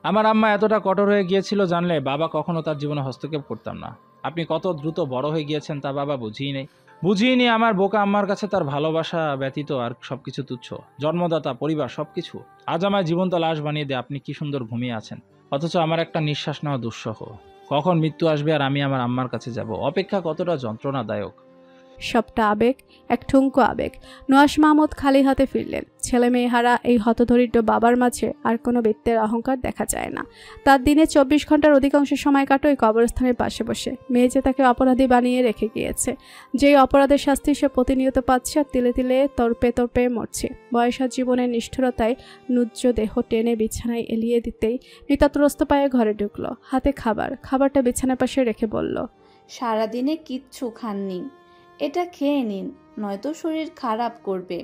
আমার আম্মা এতটা কঠোর হয়ে গিয়েছিল জানলে বাবা কখনো তার জীবনে হস্তক্ষেপ করতাম না। আপনি কত দ্রুত বড় হয়ে গিয়েছেন তা বাবা বুঝিয়ে নেই আমার বোকা আম্মার কাছে তার ভালোবাসা ব্যতীত আর সবকিছু তুচ্ছ। জন্মদাতা, পরিবার, সবকিছু আজ আমায় জীবন্ত লাশ বানিয়ে দিয়ে আপনি কি সুন্দর ঘুমিয়ে আছেন, অথচ আমার একটা নিঃশ্বাস নেওয়া দুঃসহ। কখন মৃত্যু আসবে আর আমি আমার আম্মার কাছে যাব, অপেক্ষা কতটা যন্ত্রণাদায়ক। সবটা আবেগ, এক ঠুনকো আবেগ। নুহাশ মাহমুদ খালি হাতে ফিরলেন। ছেলে মেয়েহারা এই হতদরিদ্র বাবার মাঝে আর কোনো বৃত্তের অহংকার দেখা যায় না। তার দিনে 24 ঘন্টার অধিকাংশ সময় কাটোয় কবরস্থানের পাশে বসে। মেয়ে যে তাকে অপরাধী বানিয়ে রেখে গিয়েছে, যেই অপরাধের শাস্তি সে প্রতিনিয়ত পাচ্ছে আর তিলে তিলে তর্পে তর্পে মরছে। বয়সা জীবনের নিষ্ঠুরতায় নুজ্জ দেহ টেনে বিছানায় এলিয়ে দিতেই মিতা ত্রস্ত পায়ে ঘরে ঢুকলো। হাতে খাবারটা বিছানার পাশে রেখে বলল, সারাদিনে কিচ্ছু খাননি, এটা খেয়ে নিন, নয়তো শরীর খারাপ করবে।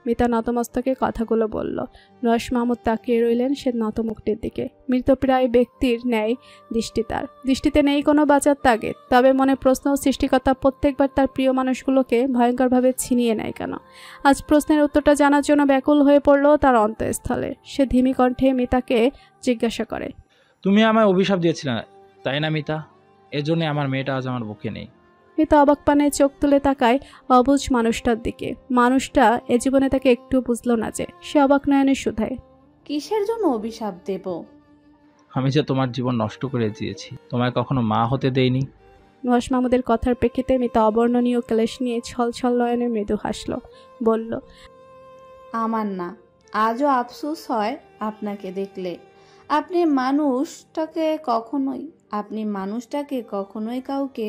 মিতা নতমস্তকে কথাগুলো বলল। নুহাশ মাহমুদ তাকিয়ে রইলেন সে নতমুখটির দিকে। মৃতপ্রায় ব্যক্তির ন্যায় দৃষ্টি তার। দৃষ্টিতে নেই কোনো বাঁচার তাগিদ, তবে মনে প্রশ্ন, সৃষ্টিকর্তা প্রত্যেকবার তার প্রিয় মানুষগুলোকে ভয়ঙ্করভাবে ছিনিয়ে নেয় কেন? আজ প্রশ্নের উত্তরটা জানার জন্য ব্যাকুল হয়ে পড়ল তার অন্তঃস্থলে। সে ধিমি কণ্ঠে মিতাকে জিজ্ঞাসা করে, তুমি আমায় অভিশাপ দিয়েছিলে তাই না মিতা? এজন্য আমার মেয়েটা আজ আমার বুকে নেই। মিতা অবাক পানে চোখ তুলে তাকায় অবুঝ মানুষটার দিকে। মানুষটা এ জীবনে তাকে একটু বুঝলো না যে সে অবাক নয়নে শুধায়, কিসের জন্য অভিশাপ দেব? আমি যে তোমার জীবন নষ্ট করে দিয়েছি, তোমায় কখনো মা হতে দেইনি। নুহাশ মাহমুদের কথার প্রেক্ষিতে মিতা অবর্ণনীয় ক্লেশ নিয়ে ছল নয়নে মৃদু হাসল। বলল, আমার না, আজও আফসোস হয় আপনাকে দেখলে। আপনি মানুষটাকে কখনোই কাউকে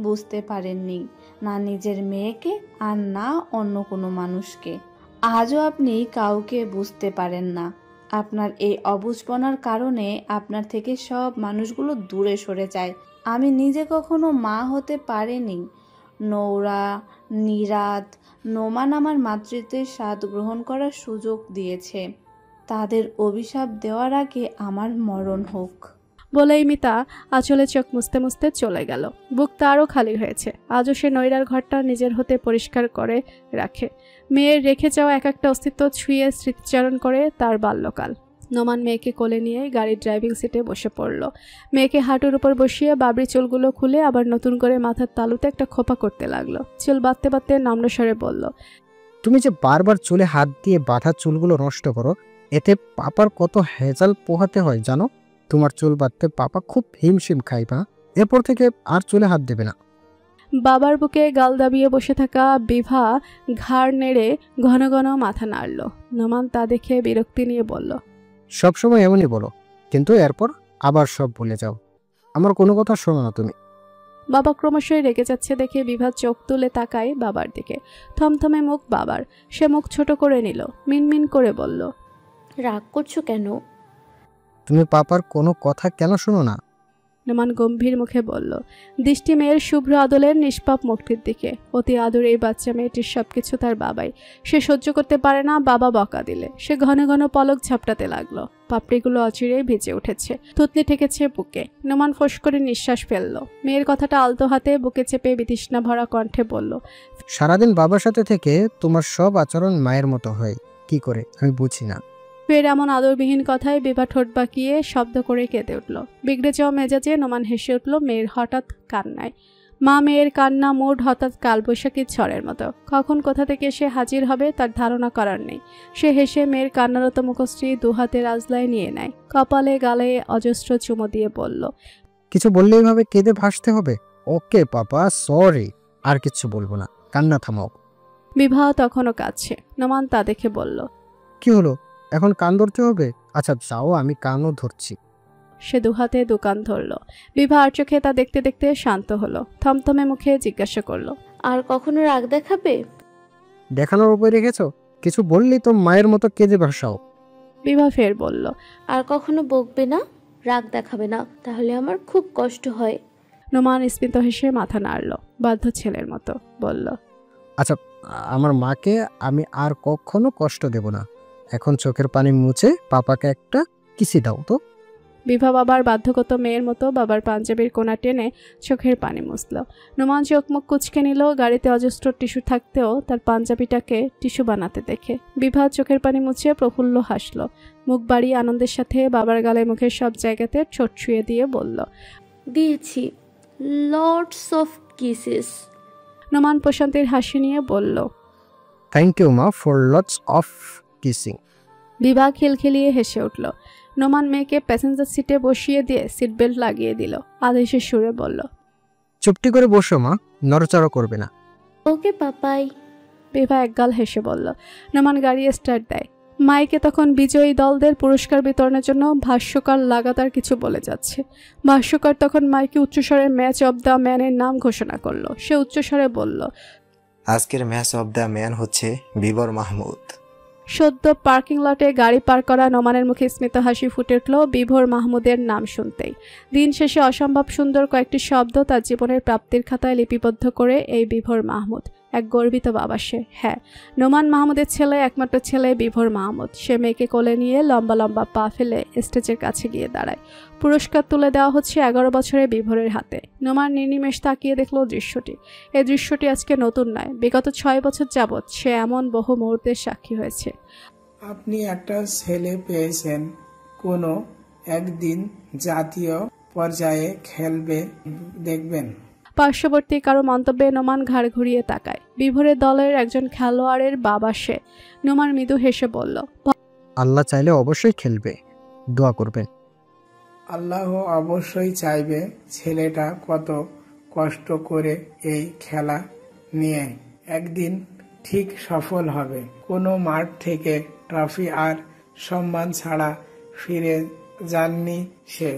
বুঝতে পারেননি, না নিজের মেয়েকে আর না অন্য কোনো মানুষকে। আজও আপনি কাউকে বুঝতে পারেন না। আপনার এই অবুঝপনার কারণে আপনার থেকে সব মানুষগুলো দূরে সরে যায়। আমি নিজে কখনো মা হতে পারিনি। নৌরা, নিরাত, নোমান আমার মাতৃত্বের স্বাদ গ্রহণ করার সুযোগ দিয়েছে। তাদের অভিশাপ দেওয়ার আগে আমার মরণ হোক। বলেই মিতা আঁচলে চোখ মুছতে মুছতে চলে গেল। বুকটা আরও খালি হয়েছে। আজও সে নৈরার ঘরটা নিজের হতে পরিষ্কার করে রাখে। মেয়ের রেখে যাওয়া এক একটা অস্তিত্ব ছুঁয়ে স্মৃতিচারণ করে তার বাল্যকাল। নোমান মেয়েকে কোলে নিয়ে গাড়ির ড্রাইভিং সিটে বসে পড়ল। মেয়েকে হাঁটুর উপর বসিয়ে বাবরি চুলগুলো খুলে আবার নতুন করে মাথার তালুতে একটা খোপা করতে লাগলো। চুল বাঁধতে বাঁধতে নম্র স্বরে বলল, তুমি যে বারবার চুলে হাত দিয়ে বাঁধা চুলগুলো নষ্ট করো, এতে পাপার কত হেজাল পোহাতে হয় জানো? তোমার চুল বাঁধতে পাপা খুব হিমশিম খাইবা। এরপর থেকে আর চুলে হাত দেবে না। বাবার বুকে গাল দাবিয়ে বসে থাকা বিভা ঘাড় নেড়ে ঘন ঘন মাথা নাড়ল। নোমান তা দেখে বিরক্তি নিয়ে বলল, সবসময় এমনই বলো, কিন্তু এরপর আবার সব ভুলে যাও। আমার কোনো কথা শোনো না তুমি। বাবা ক্রমশই রেগে যাচ্ছে দেখে বিভা চোখ তুলে তাকায় বাবার দিকে। থমথমে মুখ বাবার। সে মুখ ছোট করে নিল, মিনমিন করে বলল, রাগ করছো কেন? তুমি পাপার কোনো কথা কেন শোনো না? নোমান গম্ভীর মুখে বলল, দৃষ্টি মেয়ের শুভ্র আদলের নিষ্পাপ মুখটির দিকে। অতি আদর এই বাচ্চা মেয়েটির সবকিছু তার বাবাই। সে সহ্য করতে পারে না বাবা বকা দিলে। সে ঘন ঘন পলক ঝাপটাতে লাগলো। পাপড়িগুলো অচিরেই ভিজে উঠেছে, থুতনি ঠেকেছে বুকে। নোমান ফোঁস করে নিঃশ্বাস ফেলল। মেয়ের কথাটা আলতো হাতে বুকে চেপে বিতৃষ্ণা ভরা কণ্ঠে বলল, সারাদিন বাবার সাথে থেকে তোমার সব আচরণ মায়ের মতো হয় কি করে আমি বুঝি না। ফের এমন আদরবিহীন কথায় বিভা ঠোঁট বাঁকিয়ে শব্দ করে কেঁদে উঠল। বিগড়ে যাওয়া মেজাজে নোমান হেসে উঠল মেয়ের হঠাৎ কান্নায়। মা মেয়ের কান্না মোড় হঠাৎ কালবৈশাখীর ঝড়ের মতো। কখন কোথা থেকে সে হাজির হবে তার ধারণা করার নেই। সে হেসে মেয়ের কান্নারত মুখশ্রী দুহাতের আজলায় নিয়ে নেয়। কপালে গালে অজস্র চুমো দিয়ে বলল, কিছু বললে এইভাবে কেঁদে ভাসতে হবে? ওকে পাপা, সরি, আর কিছু বলবো না, কান্না থামাও। বিভা তখনও কাঁদছে। নোমান তা দেখে বলল, কি হলো, এখন কান ধরতে হবে? আচ্ছা যাও, আমি কানও ধরছি। সে দুহাতে দোকান ধরল। বিভা আর চোখে তা দেখতে দেখতে শান্ত হলো। থমথমে মুখে জিজ্ঞাসা করলো, আর কখনো রাগ দেখাবে? দেখানোর উপরে রেখেছ? কিছু বললেই তো মায়ের মতো কেঁদে ভাসাও। বিভা ফের বলল, আর কখনো বকবে না, রাগ দেখাবে না, তাহলে আমার খুব কষ্ট হয়। নোমান স্মিত হেসে মাথা নাড়ল, বাধ্য ছেলের মতো বলল, আচ্ছা, আমার মাকে আমি আর কখনো কষ্ট দেব না। এখন চোখের পানি মুছে পাপাকে একটা কিসি দাও তো। বিভা বাবার বাধ্যগত মেয়ের মতো বাবার পাঞ্জাবির কোণা টেনে চোখের পানি মুছল। নোমান চোখ মুখ কুচকে নিল। গাড়িতে অজস্র টিস্যু থাকতেও তার পাঞ্জাবিটাকে টিস্যু বানাতে দেখে বিভা চোখের পানি মুছে প্রফুল্ল হাসল। মুখ বাড়িয়ে আনন্দের সাথে বাবার গালে মুখের সব জায়গাতে ঠোঁট ছুঁয়ে দিয়ে বলল, দিয়েছি লটস অফ কিসেস। নোমান প্রশান্তির হাসি নিয়ে বলল, থ্যাংক ইউ মা ফর লটস অফ কিসিং। বিভা খিলখিলিয়ে হেসে উঠল। নোমান মেয়েকে প্যাসেঞ্জার সিটে বসিয়ে দিয়ে সিট বেল্ট লাগিয়ে দিল। আদেশের সুরে বলল, চুপটি করে বসো মা, নড়চড়া করবে না। ওকে পাপাই। বিভা একগাল হেসে বলল। নোমান গাড়ি স্টার্ট দেয়। মাইকে তখন বিজয়ী দলদের পুরস্কার বিতরণের জন্য ভাষ্যকার লাগাতার কিছু বলে যাচ্ছে। ভাষ্যকার তখন মাইকে উচ্চস্বরে ম্যাচ অব দ্য ম্যানের নাম ঘোষণা করলো। সে উচ্চস্বরে বলল, আজকের ম্যাচ অব দ্য ম্যান হচ্ছে বিবর মাহমুদ। সদ্য পার্কিং লটে গাড়ি পার করা নোমানের মুখে স্মিত হাসি ফুটে উঠল বিভোর মাহমুদের নাম শুনতেই। দিন শেষে অসম্ভব সুন্দর কয়েকটি শব্দ তার জীবনের প্রাপ্তির খাতায় লিপিবদ্ধ করে এই বিভোর মাহমুদ। এক গর্বিত বাবা সে। হ্যাঁ, নোমান মাহমুদের ছেলে, একমাত্র ছেলে বিভোর মাহমুদ। সে মেয়েকে কোলে নিয়ে লম্বা লম্বা পা ফেলে স্টেজের কাছে গিয়ে দাঁড়ায়। পুরস্কার তুলে দেওয়া হচ্ছে 11 বছরের বিভোরের হাতে। নোমান নির্নিমেষ তাকিয়ে দেখল দৃশ্যটি। এই দৃশ্যটি আজকে নতুন নয়, বিগত 6 বছর যাবৎ সে এমন বহু মুহূর্তের সাক্ষী হয়েছে। আপনি একটা ছেলে পেয়েছেন, কোনো একদিন জাতীয় পর্যায়ে খেলবে দেখবেন। পার্শ্ববর্তী কারো মন্তব্যে নোমান ঘাড় ঘুরিয়ে তাকায়। বিভোরের দলের একজন খেলোয়াড়ের বাবা সে। নোমান মৃদু হেসে বলল, আল্লাহ চাইলে অবশ্যই খেলবে, দোয়া করবেন। আল্লাহ অবশ্যই চাইবে ছেলেটা কত কষ্ট করে এই খেলা নিয়ে একদিন ঠিক সফল হবে। কোনো মাঠ থেকে ট্রফি আর সম্মান ছাড়া ফিরে যাননি সে।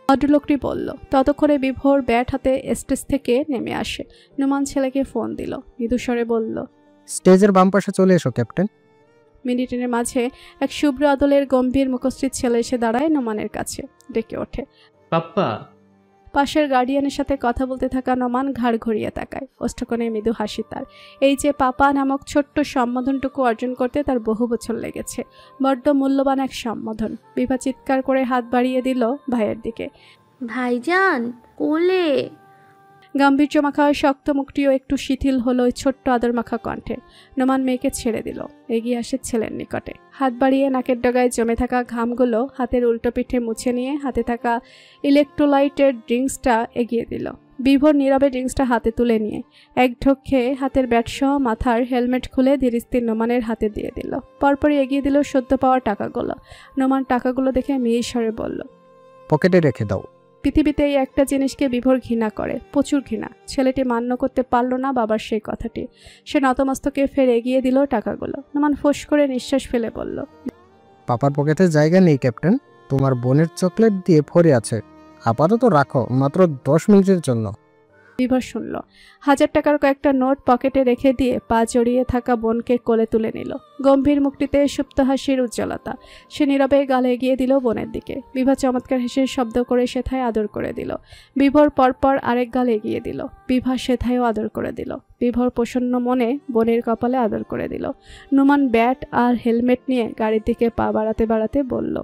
ভদ্রলোকটি বলল। ততক্ষণে বিভোর ব্যাট হাতে স্টেজ থেকে নেমে আসে। নোমান ছেলেকে ফোন দিল। মৃদুস্বরে বলল, স্টেজের বাম পাশে চলে এসো ক্যাপ্টেন। মিনিটের মাঝে এক শুভ্র আদলের গম্ভীর মুখশ্রী ছেলে এসে দাঁড়ায় নোমানের কাছে। ডেকে ওঠে, পাপ্পা। পাশের গার্ডিয়ানের সাথে কথা বলতে থাকা নোমান ঘাড় ঘুরিয়ে তাকায়। ওষ্ঠকোণে মৃদু হাসি তার। এই যে পাপা নামক ছোট্ট সম্বোধনটুকু অর্জন করতে তার বহু বছর লেগেছে। বড্ড মূল্যবান এক সম্বোধন। বিভা চিৎকার করে হাত বাড়িয়ে দিল ভাইয়ের দিকে। ভাইজান কোলে। গাম্ভীর্যমাখা শক্ত মুখটিও একটু শিথিল হলো ওই ছোট্ট আদরমাখা কণ্ঠে। নোমান মেয়েকে ছেড়ে দিল। এগিয়ে আসে ছেলের নিকটে। হাত বাড়িয়ে নাকের ডগায় জমে থাকা ঘামগুলো হাতের উল্টো পিঠে মুছে নিয়ে হাতে থাকা ইলেকট্রোলাইটের ড্রিঙ্কসটা এগিয়ে দিল। বিভোর নীরবে ড্রিঙ্কসটা হাতে তুলে নিয়ে এক ঢোক খেয়ে হাতের ব্যাটসহ মাথার হেলমেট খুলে ধীরস্থির নোমানের হাতে দিয়ে দিল। পরপরই এগিয়ে দিল সদ্য পাওয়া টাকাগুলো। নোমান টাকাগুলো দেখে মিহিস্বরে বলল, পকেটে রেখে দাও। পৃথিবীতে এই একটা জিনিসকে বিভোর ঘৃণা করে, প্রচুর ঘৃণা। ছেলেটি মান্য করতে পারল না বাবার সেই কথাটি। সে নতমস্তকে ফের এগিয়ে দিল টাকাগুলো। নোমান ফোঁস করে নিঃশ্বাস ফেলে বলল, পাপার পকেটে জায়গা নেই ক্যাপ্টেন, তোমার বোনের চকলেট দিয়ে ভরে আছে, আপাতত রাখো, মাত্র 10 মিনিটের জন্য। বিভোর শুনল। 1000 টাকার কয়েকটা নোট পকেটে রেখে দিয়ে পা জড়িয়ে থাকা বোনকে কোলে তুলে নিল। গম্ভীর মুখটিতে সুপ্ত হাসির উজ্জ্বলতা। সে নীরবে গালে এগিয়ে দিল বোনের দিকে। বিভা চমৎকার হেসে শব্দ করে সেথায় আদর করে দিল। বিভোর পরপর আরেক গাল এগিয়ে দিল। বিভা সেথায়ও আদর করে দিল। বিভোর প্রসন্ন মনে বোনের কপালে আদর করে দিল। নোমান ব্যাট আর হেলমেট নিয়ে গাড়ির দিকে পা বাড়াতে বাড়াতে বলল,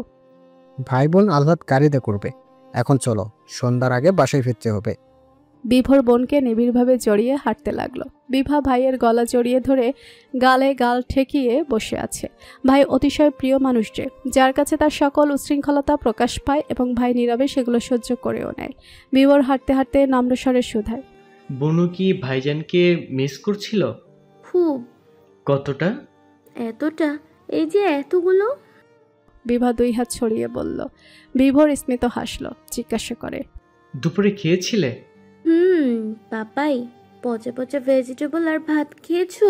ভাই বোন আহ্লাদ গাড়িতে করবে, এখন চলো, সন্ধ্যার আগে বাসায় ফিরতে হবে। বিভোর বোনকে নিবিড়ভাবে জড়িয়ে হাঁটতে লাগলো। বিভা ভাইয়ের গলা জড়িয়ে ধরে গালে গাল ঠেকিয়ে বসে আছে। ভাই অতিশয় প্রিয় মানুষ যে, যার কাছে তার সকল উচ্ছৃঙ্খলতা প্রকাশ পায় এবং ভাই নীরবে সেগুলো সহ্য করেও নেয়। বিভোর হাঁটতে হাঁটতে নম্রস্বরে শুধায়, বনু কি ভাইজানকে মিস করছিল? খুব। কতটা? এতটা, এই যে এতগুলো। বিভা 2 হাত ছড়িয়ে বলল। বিভোর স্মিত হাসল। জিজ্ঞাসা করে, দুপুরে খেয়েছিলে? পাপাই, পচা পচা ভেজিটেবল আর ভাত খেয়েছো?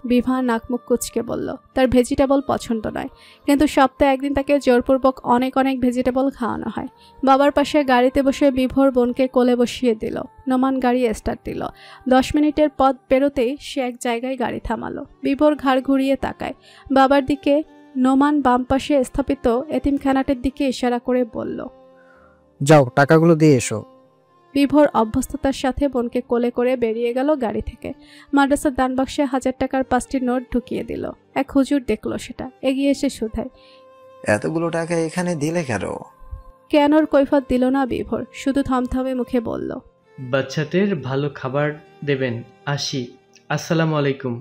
বিভা নাকমুখ কুচকে বলল, তার ভেজিটেবল পছন্দ নয়, কিন্তু সপ্তাহে একদিন তাকে জোরপূর্বক অনেক অনেক ভেজিটেবল খাওয়ানো হয়। বাবার পাশে গাড়িতে বসে বিভোর বোনকে কোলে বসিয়ে দিল। নোমান গাড়ি স্টার্ট দিল। 10 মিনিটের পথ পেরোতেই সে এক জায়গায় গাড়ি থামালো। বিভোর ঘাড় ঘুরিয়ে তাকায় বাবার দিকে। নোমান বাম পাশে স্থাপিত এতিমখানাটির দিকে ইশারা করে বলল, যাও, টাকাগুলো দিয়ে এসো। বিভোর অভ্যস্ততার সাথে বোনকে কোলে করে বেরিয়ে গেল গাড়ি থেকে। মাদ্রাসার দানবাক্সে 1000 টাকার 5টি নোট ঢুকিয়ে দিল। এক হুজুর দেখলো সেটা, এগিয়ে এসে শুধায়, এতগুলো টাকা এখানে দিলে কেন? কেনর কৈফত দিল না বিভোর, শুধু থমথমে মুখে বলল, বাচ্চাদের ভালো খাবার দেবেন, আসি। আসসালামু আলাইকুম।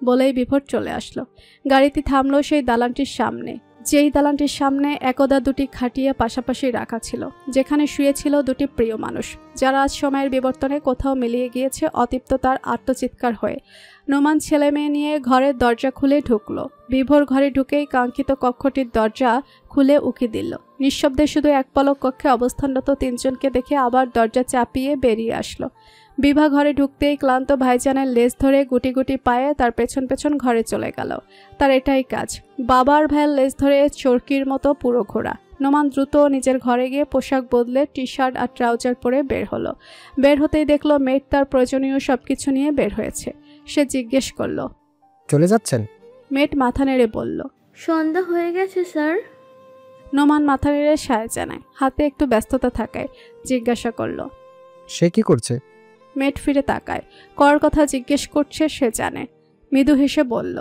বলেই বিভোর চলে আসলো। গাড়িটি থামলো সেই দালানটির সামনে, যেই দালানটির সামনে একদা দুটি খাটিয়া পাশাপাশি রাখা ছিল, যেখানে শুয়েছিল দুটি প্রিয় মানুষ, যারা আজ সময়ের বিবর্তনে কোথাও মিলিয়ে গিয়েছে অতৃপ্ততার আত্মচিৎকার হয়ে। নোমান ছেলে মেয়ে নিয়ে ঘরের দরজা খুলে ঢুকলো। বিভোর ঘরে ঢুকেই কাঙ্ক্ষিত কক্ষটির দরজা খুলে উকি দিল। নিঃশব্দে শুধু এক পলক কক্ষে অবস্থানরত তিনজনকে দেখে আবার দরজা চাপিয়ে বেরিয়ে আসলো। বিভা ঘরে ঢুকতেই ক্লান্ত ভাইজানের লেজ ধরে গুটি গুটি পায়ে তার পেছন পেছন ঘরে চলে গেল। তার এটাই কাজ, বাবার ভ্যাল লেজ ধরে চরকির মতো পুরো ঘোরা। নোমান দ্রুত নিজের ঘরে গিয়ে পোশাক বদলে টি শার্ট আর ট্রাউজার পরে বের হলো। বের হতেই দেখলো মেয়েট তার প্রয়োজনীয় সবকিছু নিয়ে বের হয়েছে। সে জিজ্ঞেস করলো, চলে যাচ্ছেন? মেয়েট মাথা নেড়ে বলল। সন্ধ্যা হয়ে গেছে স্যার। নোমান মাথা নেড়ে সায় জানায়। হাতে একটু ব্যস্ততা থাকায় জিজ্ঞাসা করলো, সে কি করছে? মেয়েট ফিরে তাকায়। কর কথা জিজ্ঞেস করছে সে জানে। মৃদু হেসে বলল,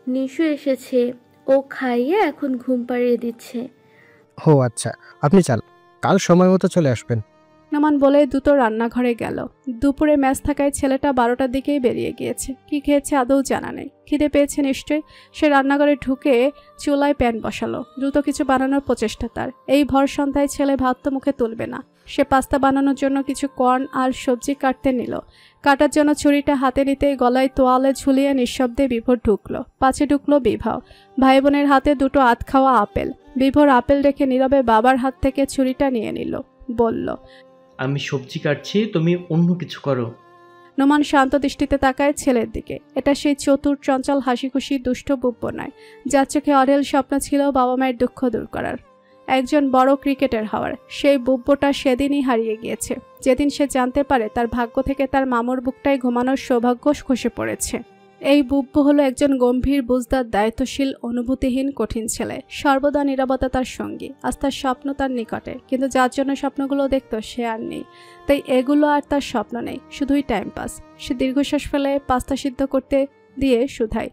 নিশু এসেছে, ও খাইয়ে এখন ঘুম পাড়িয়ে দিচ্ছে। ও আচ্ছা, আপনি চাল, কাল সময় মতো চলে আসবেন। নোমান বলে দ্রুত রান্নাঘরে গেল। দুপুরে ম্যাচ থাকায় ছেলেটা 12টার দিকেই বেরিয়ে গিয়েছে। কি খেয়েছে আদৌ জানা নেই। খিদে পেয়েছে নিশ্চয়ই। সে রান্নাঘরে ঢুকে চুলায় প্যান বসালো। দ্রুত কিছু বানানোর প্রচেষ্টা তার। এই ভর সন্ধ্যায় ছেলে ভাত তো মুখে তুলবে না। সে পাস্তা বানানোর জন্য কিছু কর্ন আর সবজি কাটতে নিল। কাটার জন্য ছুরিটা হাতে নিতেই গলায় তোয়ালে ঝুলিয়ে নিঃশব্দে বিভোর ঢুকলো। পাছে ঢুকলো বিভাও। ভাই বোনের হাতে দুটো আধ খাওয়া আপেল। বিভোর আপেল রেখে নীরবে বাবার হাত থেকে ছুরিটা নিয়ে নিল। বলল, আমি সবজি কাটছি, তুমি অন্য কিছু করো। নোমান শান্ত দৃষ্টিতে তাকায় ছেলের দিকে। এটা সেই চতুর চঞ্চল হাসিখুশি দুষ্ট বুব্ব নয়, যার চোখে অঢেল স্বপ্ন ছিল বাবা মায়ের দুঃখ দূর করার, একজন বড় ক্রিকেটার হওয়ার। সেই বুব্বটা সেদিনই হারিয়ে গিয়েছে, যেদিন সে জানতে পারে তার ভাগ্য থেকে তার মামুর বুকটায় ঘুমানোর সৌভাগ্য খসে পড়েছে। এই বুব্বু হলো একজন গম্ভীর, বুঝদার, দায়িত্বশীল, অনুভূতিহীন, কঠিন ছেলে। সর্বদা নীরবতা তার সঙ্গী, আস্থার স্বপ্ন তার নিকটে, কিন্তু যার জন্য স্বপ্নগুলো দেখতো সে আর নেই। তাই এগুলো আর তার স্বপ্ন নেই, শুধুই টাইম পাস। সে দীর্ঘশ্বাস ফেলে পাস্তা সিদ্ধ করতে দিয়ে শুধায়,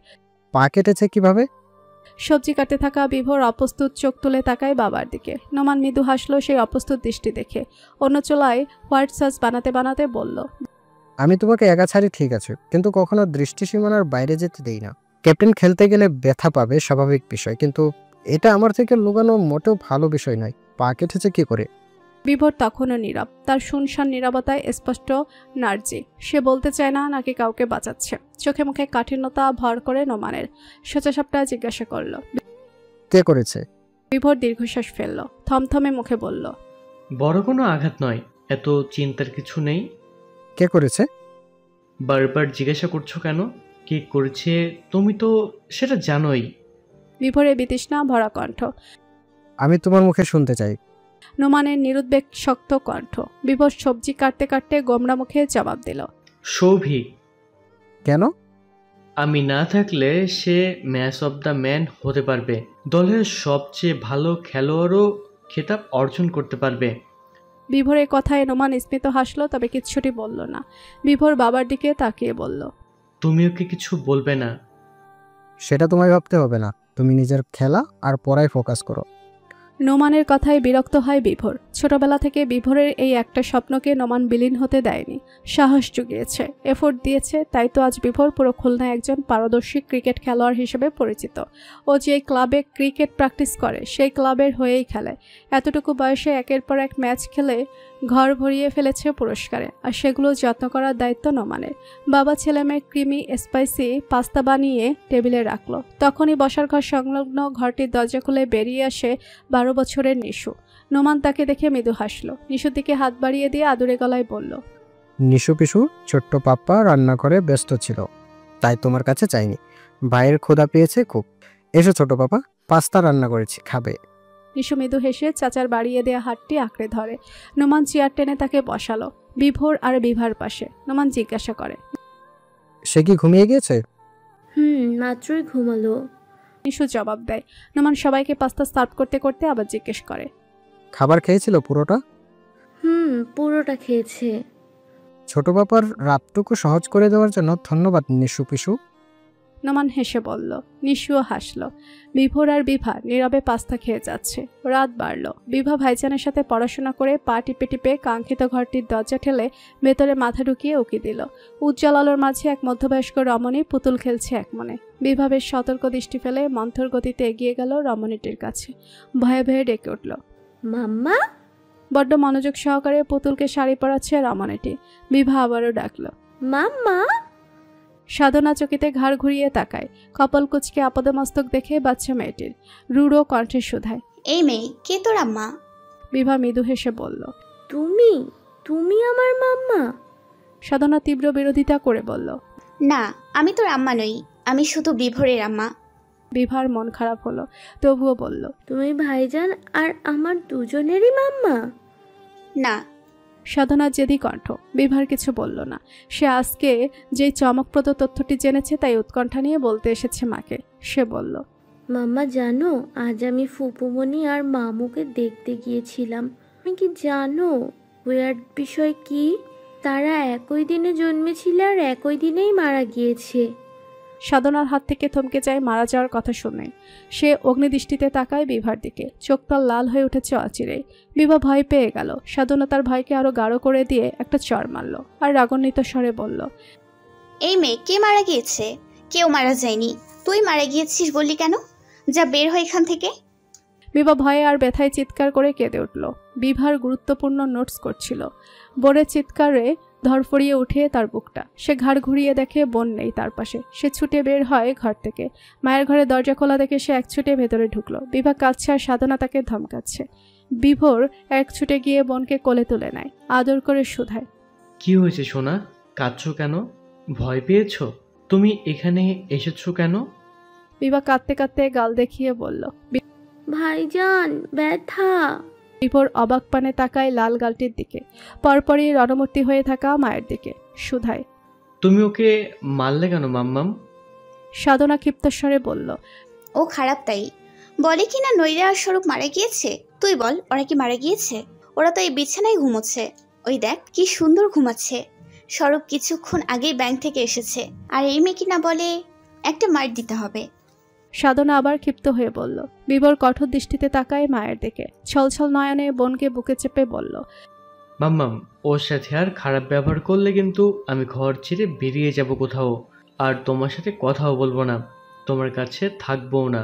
পা কেটেছে কিভাবে? সবজি কাটতে থাকা বিভোর অপ্রস্তুত চোখ তুলে তাকায় বাবার দিকে। নোমান মৃদু হাসলো সেই অপ্রস্তুত দৃষ্টি দেখে। অন্য চোলায় হোয়াইট সস বানাতে বানাতে বলল, আমি তোমাকে একা ছাড়ি ঠিক আছে, কিন্তু কখনো দৃষ্টিসীমানার বাইরে যেতে দেই না। ক্যাপ্টেন খেলতে গেলে ব্যথা পাবে, স্বাভাবিক বিষয়, কিন্তু এটা আমার থেকে লুকানো মোটেও ভালো বিষয় নয়। পা কেটেছে কি করে? বিভোর তখনও নীরব। তার শুনশান নীরবতায় স্পষ্ট নার্জি। সে বলতে চায় না নাকি কাউকে বাঁচাচ্ছে। চোখে মুখে কাঠিন্যতা ভর করে নোমানের। সোজাসাপটা জিজ্ঞাসা করল, কে করেছে? বিভোর দীর্ঘশ্বাস ফেলল। থমথমে মুখে বলল, বড় কোনো আঘাত নয়, এত চিন্তার কিছু নেই। কে করেছে? বারবার জিজ্ঞাসা করছো কেন? কে করেছে তুমি তো সেটা জানোই। বিভোরের বিতৃষ্ণা ভরা কণ্ঠ। আমি তোমার মুখে শুনতে চাই। নোমানের নিরুদ্বেগ শক্ত কণ্ঠ। বিভোর সবজি কাটতে কাটতে গোমরা মুখে জবাব দিল, সৌভিক। কেন? আমি না থাকলে সে ম্যাচ অব দ্য ম্যান হতে পারবে, দলের সবচেয়ে ভালো খেলোয়াড়ও খেতাব অর্জন করতে পারবে। বিভোরের কথায় নোমান স্মিত হাসলো, তবে কিচ্ছুটি বলল না। বিভোর বাবার দিকে তাকিয়ে বলল, তুমি ওকে কিছু বলবে না। সেটা তোমায় ভাবতে হবে না। তুমি নিজের খেলা আর পড়ায় ফোকাস করো। নোমানের কথায় বিরক্ত হয় বিভোর। ছোটবেলা থেকে বিভোরের এই একটা স্বপ্নকে নোমান বিলীন হতে দেয়নি। সাহস জুগিয়েছে, এফোর্ট দিয়েছে, তাই তো আজ বিভোর পুরো খুলনায় একজন পারদর্শী ক্রিকেট খেলোয়াড় হিসেবে পরিচিত। ও যে ক্লাবে ক্রিকেট প্র্যাকটিস করে সেই ক্লাবের হয়েই খেলে। এতটুকু বয়সে একের পর এক ম্যাচ খেলে ঘর ভরিয়ে ফেলেছে পুরস্কারে, আর সেগুলো যত্ন করার দায়িত্ব নোমানের। বাবা ছেলে মেয়ে ক্রিমি স্পাইসি পাস্তা বানিয়ে টেবিলে রাখলো। তখনই বসার ঘর সংলগ্ন ঘরটির দরজা খুলে বেরিয়ে আসে 12 বছরের নিশু। নোমান তাকে দেখে মৃদু হাসলো। নিশুর দিকে হাত বাড়িয়ে দিয়ে আদুরে গলায় বলল, নিশু পিসু ছোট্ট পাপ্পা রান্না করে ব্যস্ত ছিল, তাই তোমার কাছে চাইনি। ভাইয়ের ক্ষুধা পেয়েছে খুব। এসো ছোট পাপা, পাস্তা রান্না করেছি, খাবে? নিশু মৃদু হেসে চাচার বাড়িয়ে দেয়া হাতটি আঁকড়ে ধরে। নোমান চেয়ার টেনে তাকে বসালো বিভোর আর বিভার পাশে। নোমান জিজ্ঞাসা করে, সে কি ঘুমিয়ে গিয়েছে? মাত্রই ঘুমালো। নিশু জবাব দেয়। নোমান সবাইকে পাস্তা সার্ভ করতে করতে আবার জিজ্ঞেস করে, খাবার খেয়েছিল পুরোটা? পুরোটা খেয়েছে। ছোট পাপার রাতটুকু সহজ করে দেওয়ার জন্য ধন্যবাদ নিশু পিসু। নোমান হেসে বলল। নিশুও হাসল। বিভোর আর বিভা নীরবে পাস্তা খেয়ে যাচ্ছে। রাত বাড়ল। বিভা ভাইজানের সাথে পড়াশোনা করে পা টিপে টিপে কাঙ্ক্ষিত ঘরটির দরজা ঠেলে ভেতরে মাথা ঢুকিয়ে উকি দিল। উজ্জ্বল আলোর মাঝে এক মধ্যবয়স্ক রমণী পুতুল খেলছে এক মনে। বিভা বেশ সতর্ক দৃষ্টি ফেলে মন্থর গতিতে এগিয়ে গেল রমণীটির কাছে। ভয়ে ভয়ে ডেকে উঠল, মাম্মা। বড্ড মনোযোগ সহকারে পুতুলকে শাড়ি পরাচ্ছে রমণীটি। বিভা আবারও ডাকল, মাম্মা। সাধনা চকিতে ঘাড় ঘুরিয়ে তাকায়। কপাল কুচকে আপদমস্তক দেখে বাচ্চা মেয়েটির। রুড়ো কণ্ঠে শুধায়, এই মেয়ে, কে তোর আম্মা? বিভা মৃদু হেসে বলল, তুমি তুমি আমার মাম্মা? সাধনা তীব্র বিরোধিতা করে বলল, না, আমি তোর আম্মা নই, আমি শুধু বিভোরের আম্মা। বিভার মন খারাপ হলো, তবুও বলল, তুমি ভাইজান আর আমার দুজনেরই মাম্মা? না। সাধনার জেদি কণ্ঠ। বিভার কিছু বলল না। সে আজকে যেই চমকপ্রদ তথ্যটি জেনেছে তাই উৎকণ্ঠা নিয়ে বলতে এসেছে মাকে। সে বলল, মাম্মা জানো, আজ আমি ফুপুমণি আর মামুকে দেখতে গিয়েছিলাম। তুমি কি জানো ওয়ার্ড বিষয় কি? তারা একই দিনে জন্মেছিল আর একই দিনেই মারা গিয়েছে। সাধনার হাত থেকে থমকে যায় মারা যাওয়ার কথা শুনে। সে অগ্নিদৃষ্টিতে তাকায় বিভার দিকে। চোখ তার লাল হয়ে উঠেছে অচিরেই। বিভা ভয় পেয়ে গেল। সাধনা তার ভয়কে আরো গাঢ় করে দিয়ে একটা চড় মারল আর রাগান্বিত স্বরে বলল, এই মেয়ে, কে মারা গিয়েছে? কেউ মারা যায়নি। তুই মারা গিয়েছিস বললি কেন? যা বের হয় এখান থেকে। বিভা ভয়ে আর ব্যথায় চিৎকার করে কেঁদে উঠল। বিভার গুরুত্বপূর্ণ নোটস করছিল। বোনের চিৎকারে ধরফড়িয়ে উঠে তার বুকটা। সে ঘাড় ঘুরিয়ে দেখে বোন নেই তার পাশে। সে ছুটে বের হয় ঘর থেকে। মায়ের ঘরে দরজা খোলা দেখে সে এক ছুটে ভেতরে ঢুকলো। বিভা কাঁদছে আর সাধনা তাকে ধমকাচ্ছে। বিভোর এক ছুটে গিয়ে বোনকে কোলে তুলে নেয়, আদর করে শুধায়, কি হয়েছে সোনা? কাঁদছো কেন? ভয় পেয়েছো? তুমি এখানে এসেছো কেন? বিভা কাঁদতে কাঁদতে গাল দেখিয়ে বলল। ভাইজান, ব্যথা। বিভোর অবাক পানে তাকায় লাল গালটির দিকে, পরপরই রণমূর্তি হয়ে থাকা মায়ের দিকে। শুধায়, তুমি ওকে মারলে কেন মাম্মাম? সাধনা ক্ষিপ্তস্বরে বলল, ও খারাপ তাই বলে কি না নইরা আর স্বরূপ মারা গিয়েছে? তুই বল, ওরা কি মারা গিয়েছে? ওরা তো এই বিছানায় ঘুমোচ্ছে। ওই দেখ কি সুন্দর ঘুমাচ্ছে। স্বরূপ কিছুক্ষণ আগেই ব্যাংক থেকে এসেছে। আর এই মেয়ে কি না বলে একটা মার দিতে হবে। সাধনা আবার ক্ষিপ্ত হয়ে বলল। বিভোর কঠোর দৃষ্টিতে তাকায় মায়ের দিকে। ছলছল নয়নে বোনকে বুকে চেপে বলল, মাম্মাম, ওর সাথে আর খারাপ ব্যবহার করলে কিন্তু আমি ঘর ছেড়ে বেরিয়ে যাব কোথাও, আর তোমার সাথে কথাও বলবো না, তোমার কাছে থাকবো না।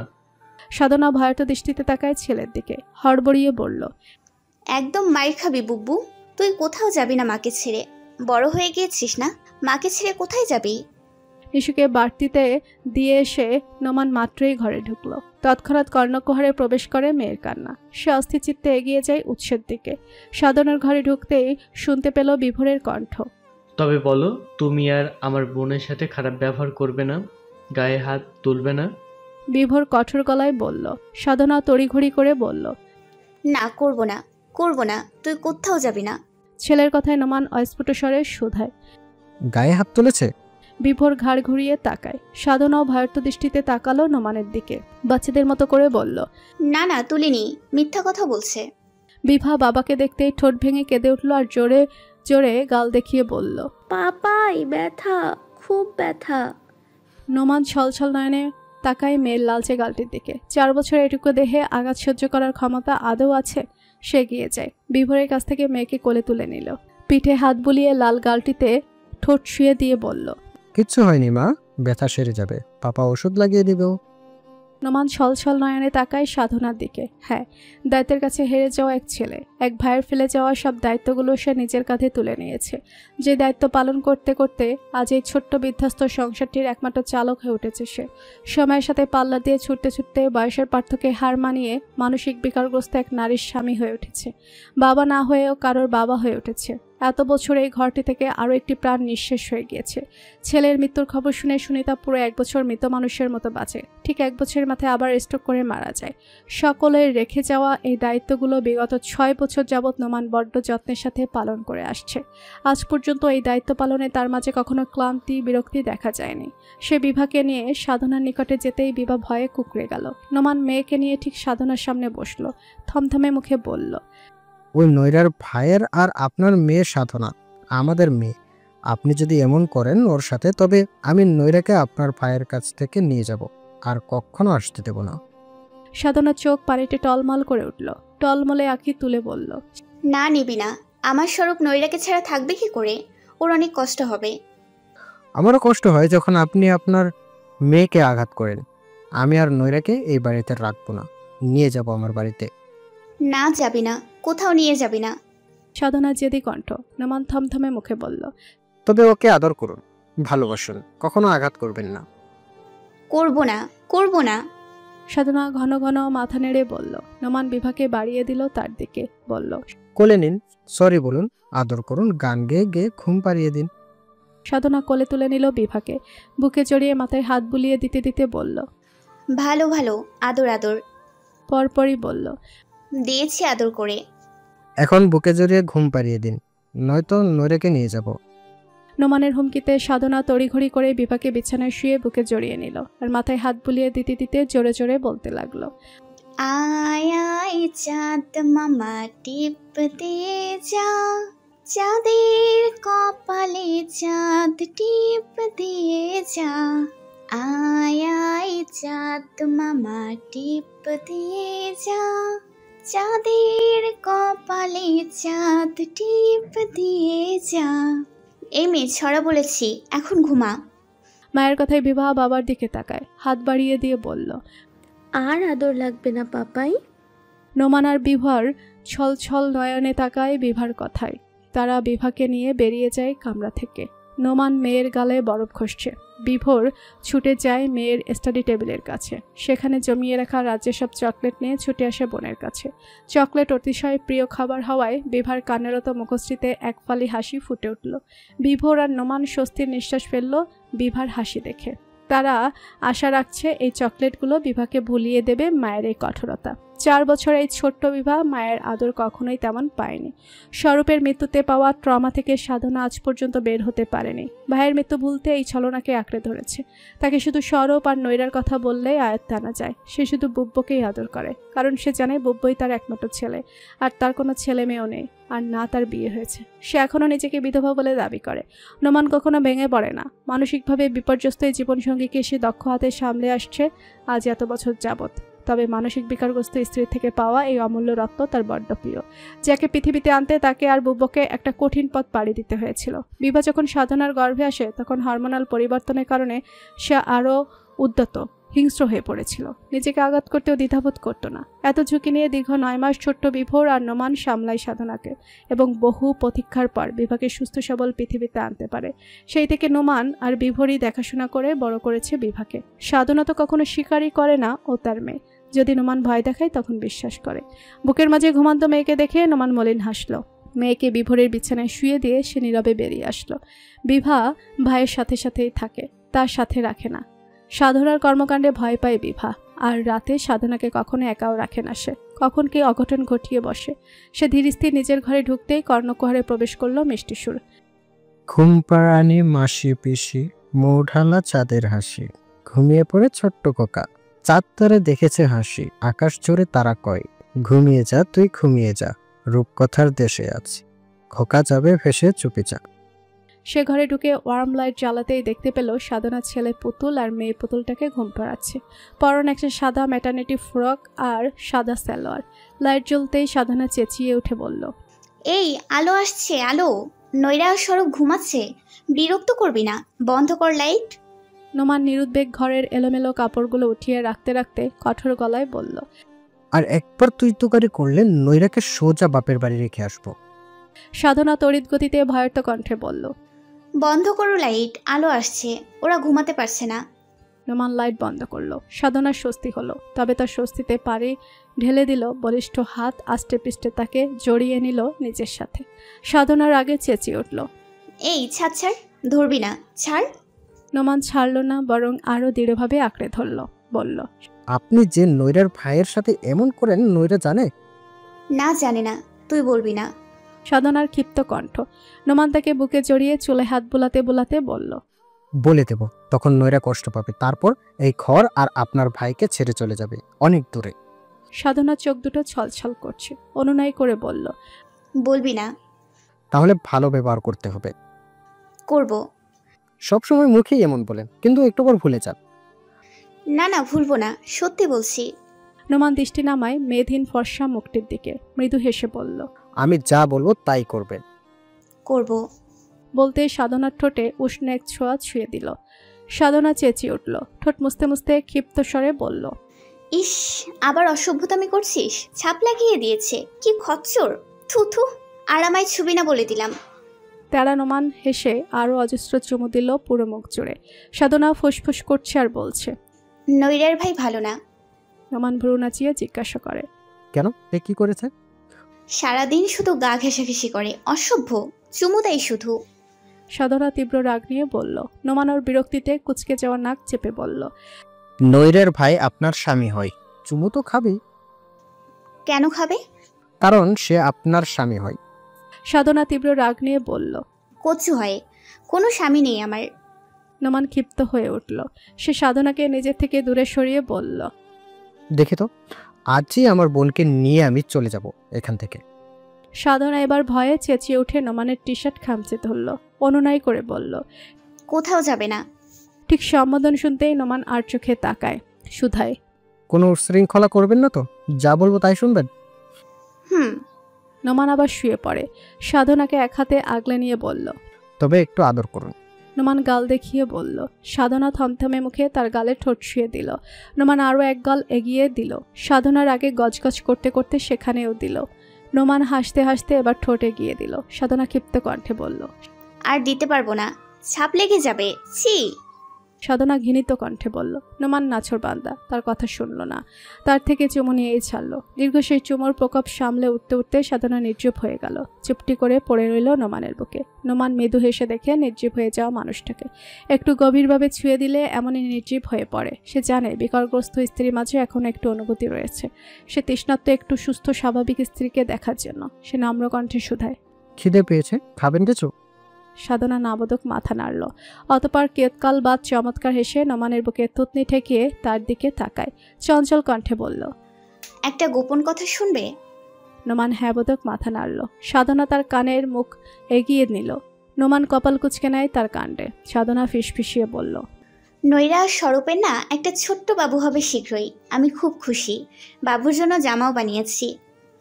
সাধনা ভয়ার্ত দৃষ্টিতে তাকায় ছেলের দিকে, হড়বড়িয়ে বলল, একদম মাইর খাবি বুব্বু। তুই কোথাও যাবি না মাকে ছেড়ে। বড় হয়ে গিয়েছিস না, মাকে ছেড়ে কোথায় যাবি? নিশুকে বাড়তিতে দিয়ে এসে নোমান মাত্রই ঘরে ঢুকলো। তৎক্ষণাৎ কর্ণকুহরে প্রবেশ করে মেয়ের কান্না। সে অস্থির চিত্তে এগিয়ে যায় উৎসের দিকে। সাধনার ঘরে ঢুকতেই শুনতে পেল বিভোরের কণ্ঠ, তবে বলো, তুমি আর আমার বোনের সাথে খারাপ ব্যবহার করবে না, গায়ে হাত তুলবে না? বিভোর কঠোর গলায় বলল। সাধনা তড়িঘড়ি করে বলল, না, করব না, করব না। তুই কোথাও যাবি না। ছেলের কথায় নোমান অস্ফুট স্বরে শুধায়। গায়ে হাত তুলেছে? বিভোর ঘাড় ঘুরিয়ে তাকায়। সাধনাও ভয়ার্ত দৃষ্টিতে তাকালো নোমানের দিকে। বাচ্চাদের মতো করে বলল, না না, তুলিনি, মিথ্যা কথা বলছে। বিভা বাবাকে দেখতেই ঠোঁট ভেঙে কেঁদে উঠল আর জোরে জোরে গাল দেখিয়ে বলল, পাপাই, ব্যথা, খুব ব্যথা। নোমান ছলছল নয়নে তাকায় মেয়ের লালচে গালটির দিকে। 4 বছর এটুকু দেহে আঘাত সহ্য করার ক্ষমতা আদৌ আছে? সে এগিয়ে যায়, বিভোরের কাছ থেকে মেয়েকে কোলে তুলে নিল। পিঠে হাত বুলিয়ে লাল গালটিতে ঠোঁট শুয়ে দিয়ে বলল, কিচ্ছু হয়নি মা, ব্যথা সেরে যাবে, পাপা ওষুধ লাগিয়ে দিবেও। নোমান ছলছল নয়নে তাকায় সাধনার দিকে। হ্যাঁ, দায়িত্বের কাছে হেরে যাওয়া এক ছেলে, এক ভাইয়ের ফেলে যাওয়া সব দায়িত্বগুলো সে নিজের কাঁধে তুলে নিয়েছে। যে দায়িত্ব পালন করতে করতে আজ এই ছোট্ট বিধ্বস্ত সংসারটির একমাত্র চালক হয়ে উঠেছে সে। সময়ের সাথে পাল্লা দিয়ে ছুটতে ছুটতে বয়সের পার্থক্যে হার মানিয়ে মানসিক বিকারগ্রস্ত এক নারীর স্বামী হয়ে উঠেছে। বাবা না হয়েও কারোর বাবা হয়ে উঠেছে। এত বছর এই ঘরটি থেকে আরও একটি প্রাণ নিঃশেষ হয়ে গিয়েছে। ছেলের মৃত্যুর খবর শুনে সুনিতা পুরো 1 বছর মৃত মানুষের মতো বাঁচে। ঠিক 1 বছরের মাথায় আবার স্ট্রোক করে মারা যায়। সকলের রেখে যাওয়া এই দায়িত্বগুলো বিগত 6 বছর যাবৎ নোমান বড্ড যত্নের সাথে পালন করে আসছে। আজ পর্যন্ত এই দায়িত্ব পালনে তার মাঝে কখনো ক্লান্তি বিরক্তি দেখা যায়নি। সে বিভাকে নিয়ে সাধনার নিকটে যেতেই বিভা ভয়ে কুঁকড়ে গেল। নোমান মেয়েকে নিয়ে ঠিক সাধনার সামনে বসলো। থমথমে মুখে বলল, ওই নৈরার ভাইয়ের আর আপনার মেয়ে সাধনা আমাদের মেয়ে। আপনি যদি এমন করেন ওর সাথে, তবে আমি নৈরাকে আপনার ভাইয়ের কাছ থেকে নিয়ে যাব, আর কখনো আসতে দেব না। সাধনার চোখ পানিতে টলমল করে উঠল। টলমলে আঁখি তুলে বলল, না নিবি না। আমার স্বরূপ নৈরাকে ছাড়া থাকবে কি করে? ওর অনেক কষ্ট হবে। আমারও কষ্ট হয় যখন আপনি আপনার মেয়েকে আঘাত করেন। আমি আর নৈরাকে এই বাড়িতে রাখবো না, নিয়ে যাব আমার বাড়িতে। না যাবি না, কোথাও নিয়ে যাবি না। সাধনার জেদি কণ্ঠ। নোমান থমথমে মুখে বলল, তবে ওকে আদর করুন, ভালোবাসুন, কখনো আঘাত করবেন না। করবো না, করবো না। সাধনা ঘন ঘন মাথা নেড়ে বলল। নোমান বিভাকে বাড়িয়ে দিল তার দিকে, বলল, কোলে নিন, সরি বলুন, আদর করুন, গান গেয়ে গেয়ে ঘুম পাড়িয়ে দিন। সাধনা কোলে তুলে নিল বিভাকে, বুকে জড়িয়ে মাথায় হাত বুলিয়ে দিতে দিতে বলল, ভালো ভালো, আদর আদর। পরপরই বলল, দিয়েছি আদর করে। এখন বুকে জড়িয়ে ঘুম পাড়িয়ে দিন, নয়তো নৈরাকে নিয়ে যাব। নোমানের হুমকিতে সাধনা তড়িঘড়ি করে বিভাকে বিছানায় শুয়ে বুকে জড়িয়ে নিল আর মাথায় হাত বুলিয়ে দিতে দিতে জোরে জোরে বলতে লাগলো, আয় আয় চাঁদ মামা টিপ দিয়ে যা, চাঁদের কপালে চাঁদ টিপ দিয়ে যা। আয় আয় চাঁদ মামা টিপ দিয়ে যা, চাঁদের কপালে চাঁদ টিপ দিয়ে যা। এই মেয়ে ছড়া বলেছি, এখন ঘুমা। মায়ের কথায় বিভা বাবার দিকে তাকায়, হাত বাড়িয়ে দিয়ে বলল, আর আদর লাগবে না পাপাই। নোমান আর বিভার ছল ছল নয়নে তাকায় বিভার কথায়। তারা বিভাকে নিয়ে বেরিয়ে যায় কামরা থেকে। নোমান মেয়ের গালে বরফ ঘষছে। বিভোর ছুটে যায় মেয়ের স্টাডি টেবিলের কাছে। সেখানে জমিয়ে রাখা রাজ্যের সব চকলেট নিয়ে ছুটে আসে বোনের কাছে। চকলেট অতিশয় প্রিয় খাবার হওয়ায় বিভার কান্নারত মুখশ্রীতে এক ফালি হাসি ফুটে উঠল। বিভোর আর নোমান স্বস্তির নিঃশ্বাস ফেলল বিভার হাসি দেখে। তারা আশা রাখছে এই চকলেটগুলো বিভাকে ভুলিয়ে দেবে মায়ের এই কঠোরতা। 4 বছর এই ছোট্ট বিভা মায়ের আদর কখনোই তেমন পায়নি। স্বরূপের মৃত্যুতে পাওয়া ট্রমা থেকে সাধনা আজ পর্যন্ত বের হতে পারেনি। ভাইয়ের মৃত্যু ভুলতে এই ছলনাকে আঁকড়ে ধরেছে। তাকে শুধু স্বরূপ আর নৈরার কথা বললেই আয়ত্তে আনা যায়। সে শুধু বুব্বকেই আদর করে, কারণ সে জানে বুব্বই তার একমাত্র ছেলে, আর তার কোনো ছেলে মেয়েও নেই, আর না তার বিয়ে হয়েছে। সে এখনও নিজেকে বিধবা বলে দাবি করে। নোমান কখনো ভেঙে পড়ে না। মানসিকভাবে বিপর্যস্ত এই জীবনসঙ্গীকে সে দক্ষ হাতে সামলে আসছে আজ এত বছর যাবৎ। তবে মানসিক বিকারগ্রস্ত স্ত্রীর থেকে পাওয়া এই অমূল্য রত্ন তার বড্ড প্রিয়। যাকে পৃথিবীতে আনতে তাকে আর বুব্বকে একটা কঠিন পথ পাড়ি দিতে হয়েছিল। বিভা যখন সাধনার গর্ভে আসে তখন হরমোনাল পরিবর্তনের কারণে সে আরও উদ্যত, হিংস্র হয়ে পড়েছিল। নিজেকে আঘাত করতেও দ্বিধাবোধ করতো না। এত ঝুঁকি নিয়ে দীর্ঘ 9 মাস ছোট্ট বিভোর আর নোমান সামলায় সাধনাকে, এবং বহু প্রতীক্ষার পর বিভাকে সুস্থ সবল পৃথিবীতে আনতে পারে। সেই থেকে নোমান আর বিভোরই দেখাশোনা করে বড় করেছে বিভাকে। সাধনা তো কখনো স্বীকারই করে না ও তার মেয়ে। যদি নোমান ভয় দেখায় তখন বিশ্বাস করে। বুকের মাঝে ঘুমান্ত মেয়েকে দেখে নোমান মলিন হাসলো। মেয়েকে বিভোরের বিছানায় শুয়ে দিয়ে সে নীরবে বেরিয়ে আসলো। বিভা ভাইয়ের সাথে সাথেই থাকে, তার সাথে রাখে না। সাধনার কর্মকাণ্ডে ভয় পায় বিভা, আর রাতে সাধনাকে কখনো একাও রাখে না সে। কখন কি অঘটন ঘটিয়ে বসে। সে ধীর স্থির নিজের ঘরে ঢুকতেই কর্ণকুহরে প্রবেশ করলো মিষ্টি সুর। ঘুম পাড়ানি মাসি পিসি, মৌঢালা চাঁদের হাসি, ঘুমিয়ে পড়ে ছোট্ট খোকা, চাঁদ তারে দেখেছে হাসি, আকাশ জোরে তারা কয়, ঘুমিয়ে যা তুই ঘুমিয়ে যা, রূপকথার দেশে আছি, খোকা যাবে ভেসে চুপিচাপ। সে ঘরে ঢুকে ওয়ার্ম লাইট জ্বালাতেই দেখতে পেল সাধনার ছেলে পুতুল আর মেয়ে পুতুলটাকে ঘুম পাড়াচ্ছে। পরনে একটা সাদা ম্যাটার্নিটি ফ্রক আর সাদা সালোয়ার। লাইট জ্বলতেই সাধনা চেঁচিয়ে উঠে বলল, এই আলো আসছে, আলো। নৈরা আর স্বরূপ ঘুমাচ্ছে, বিরক্ত করবি না, বন্ধ কর লাইট। নোমান নিরুদ্বেগ ঘরের এলোমেলো কাপড়গুলো উঠিয়ে রাখতে রাখতে কঠোর গলায় বলল, আর একবার তুই তোকারি করলে নৈরাকে সোজা বাপের বাড়ি রেখে আসবো। সাধনা তড়িৎ গতিতে ভয়ার্ত কণ্ঠে বলল, বন্ধ করো লাইট, আলো আসছে, ওরা ঘুমাতে পারছে না। নোমান লাইট বন্ধ করলো। সাধনার স্বস্তি হলো, তবে তার স্বস্তিতে পারে ঢেলে দিল বলিষ্ঠ হাত আষ্টে পৃষ্ঠে তাকে জড়িয়ে নিল নিজের সাথে। সাধনার আগে চেঁচিয়ে উঠল, এই ছাড় ছাড়, ধরবি না, ছাড়। নোমান ছাড়ল না, বরং আরো দৃঢ়ভাবে আঁকড়ে ধরল, বলল, আপনি যে নৈরার ভাইয়ের সাথে এমন করেন নৈরা জানে? না জানে না, তুই বলবি না। সাধনার ক্ষিপ্ত কণ্ঠ। নোমান তাকে বুকে জড়িয়ে চুলে হাত বুলাতে বুলাতে বলল, বলে দেব, তখন নৈরা কষ্ট পাবে, তারপর এই ঘর আর আপনার ভাইকে ছেড়ে চলে যাবে অনেক দূরে। সাধনার চোখ দুটো ছলছল করছে। অনুনয় করে বলল, বলবি না। তাহলে ভালো ব্যবহার করতে হবে। করব। সবসময় মুখেই এমন বলেন, কিন্তু একটু পর ভুলে যান। না না, ভুলবো না, সত্যি বলছি। নোমান দৃষ্টি নামায় মেয়েধীন ফর্সা মুখটির দিকে, মৃদু হেসে বলল, আমি যা বলবো তাই করবেন। করব। বলতে সাধনার ঠোঁটে উষ্ণ এক ছোঁয়া ছুঁয়ে দিল। সাধনা চেঁচিয়ে উঠল, ঠোঁট মুছতে মুছতে ক্ষিপ্ত স্বরে বলল, ইস, আবার অসভ্যতামি করছিস? ছাপ লাগিয়ে দিয়েছে, কি খচ্চর! থু থু, আর আমায় ছুবি না বলে দিলাম। তেরা নোমান হেসে আরও অজস্র চুমু দিল পুরো মুখ জুড়ে। সাধনা ফুসফুস করছে আর বলছে, নৈরার ভাই ভালো না। নোমান ভ্রু নাচিয়ে জিজ্ঞাসা করে, কেন, এ কি করেছে? সারাদিন শুধু গা ঘেঁষাঘেঁষি করে, অসভ্য, চুমু দেয় শুধু। সাধনা তীব্র রাগ নিয়ে বলল। নোমান ওর বিরক্তিতে কুচকে যাওয়া নাক চেপে বলল, নৈরের ভাই আপনার স্বামী হয়, চুমু তো খাবেই। কেন খাবে? কারণ সে আপনার স্বামী হয়। সাধনা তীব্র রাগ নিয়ে বলল। কচু হয়, কোনো স্বামী নেই আমার। নোমান ক্ষিপ্ত হয়ে উঠল। সে সাধনাকে নিজের থেকে দূরে সরিয়ে বলল, দেখে তো, আজই আমার বোনকে নিয়ে আমি চলে যাব এখান থেকে। সাধনা এবার ভয়ে চেঁচিয়ে উঠে নোমানের টি শার্ট খামচে ধরল, অনুনয় করে বলল, কোথাও যাবে না। ঠিক সম্বোধন শুনতেই নোমান আর চোখে তাকায়, শুধায়, কোনো শৃঙ্খলা করবেন না তো? যা বলবো তাই শুনবেন? হুম। নোমান আবার শুয়ে পড়ে। সাধনাকে এক হাতে আগলে নিয়ে বলল, তবে একটু আদর করুন। নোমান গাল দেখিয়ে বলল। সাধনা থমথমে মুখে তার গালে ঠোঁট শুয়ে দিল। নোমান আরও এক গাল এগিয়ে দিল। সাধনার আগে গজগজ করতে করতে সেখানেও দিল। নোমান হাসতে হাসতে এবার ঠোঁট এগিয়ে দিল। সাধনা ক্ষিপ্ত কণ্ঠে বলল, আর দিতে পারবো না, ছাপ লেগে যাবে, ছি। সাধনা ঘৃণিত কণ্ঠে বলল। নোমান নাছর বান্দা, তার কথা শুনল না, তার থেকে চুমু নিয়েই ছাড়ল। দীর্ঘ সেই চুমুর প্রকোপ সামলে উঠতে উঠতে সাধনা নির্জীব হয়ে গেল। চুপটি করে পড়ে রইল নোমানের বুকে। নোমান মৃদু হেসে দেখে নির্জীব হয়ে যাওয়া মানুষটাকে একটু গভীরভাবে ছুঁয়ে দিলে এমনই নির্জীব হয়ে পড়ে। সে জানে বিকলগ্রস্ত স্ত্রীর মাঝে এখন একটু অনুভূতি রয়েছে। সে তৃষ্ণাত্ম একটু সুস্থ স্বাভাবিক স্ত্রীকে দেখার জন্য। সে নম্র কণ্ঠে শুধায়, খিদে পেয়েছে, খাবেন কিছু? সাধনা নাবোধক মাথা নাড়ল। অতপর কেতকাল বাদ চমৎকার হেসে নোমানের বুকে থুতনি ঠেকিয়ে তার দিকে তাকায়। চঞ্চল কণ্ঠে বলল, একটা গোপন কথা শুনবে? নোমান হ্যাবোধক মাথা নাড়ল। সাধনা তার কানের মুখ এগিয়ে নিল। নোমান কপাল কুঁচকে নেয় তার কাণ্ডে। সাধনা ফিসফিসিয়ে বলল, নৈরা স্বরূপের না একটা ছোট্ট বাবু হবে শীঘ্রই। আমি খুব খুশি, বাবুর জন্য জামাও বানিয়েছি।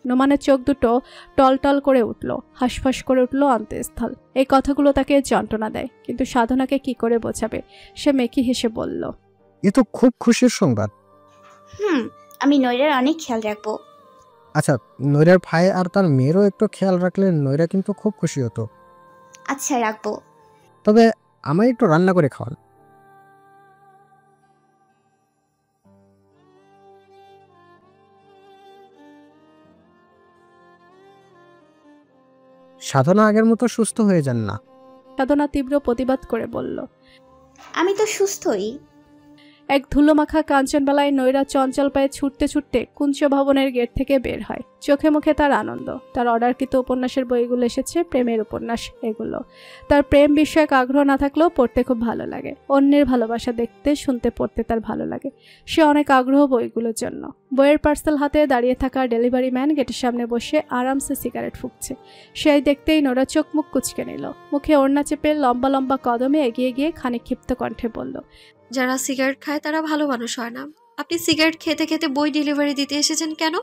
নোমানের চোখ দুটো টলটল করে উঠল, হাঁসফাঁস করে উঠল অন্তঃস্থল। এই কথাগুলো তাকে যন্ত্রণা দেয়, কিন্তু সাধনাকে কি করে বোঝাবে? সে মেকি হেসে বলল, এ তো খুব খুশির সংবাদ। আমি নৈরার অনেক খেয়াল রাখবো। আচ্ছা, নৈরার ভাই আর তার মেয়েরও একটু খেয়াল রাখলে নৈরা কিন্তু খুব খুশি হতো। আচ্ছা, রাখবো। তবে আমায় একটু রান্না করে খাওয়ান। সাধনা আগের মতো সুস্থ হয়ে যান না। সাধনা তীব্র প্রতিবাদ করে বলল, আমি তো সুস্থই। এক ধুলোমাখা কাঞ্চনবেলায় নৈরা চঞ্চল পায়ে ছুটতে ছুটতে কুঞ্চ ভবনের গেট থেকে বের হয়। চোখে মুখে তার আনন্দ। তার অর্ডারকৃত উপন্যাসের বইগুলো এসেছে, প্রেমের উপন্যাস এগুলো। তার প্রেম বিষয়ক আগ্রহ না থাকলেও পড়তে খুব ভালো লাগে। অন্যের ভালোবাসা দেখতে, শুনতে, পড়তে তার ভালো লাগে। সে অনেক আগ্রহ বইগুলোর জন্য। বইয়ের পার্সেল হাতে দাঁড়িয়ে থাকা ডেলিভারি ম্যান গেটের সামনে বসে আরামসে সিগারেট ফুঁকছে। সেই দেখতেই নোরা চোখ মুখ কুচকে নিল। মুখে ওড়না চেপে লম্বা লম্বা কদমে এগিয়ে গিয়ে খানিক ক্ষিপ্ত কণ্ঠে বলল, যারা সিগারেট খায় তারা ভালো মানুষ হয় না। আপনি সিগারেট খেতে খেতে বই ডেলিভারি দিতে এসেছেন কেন?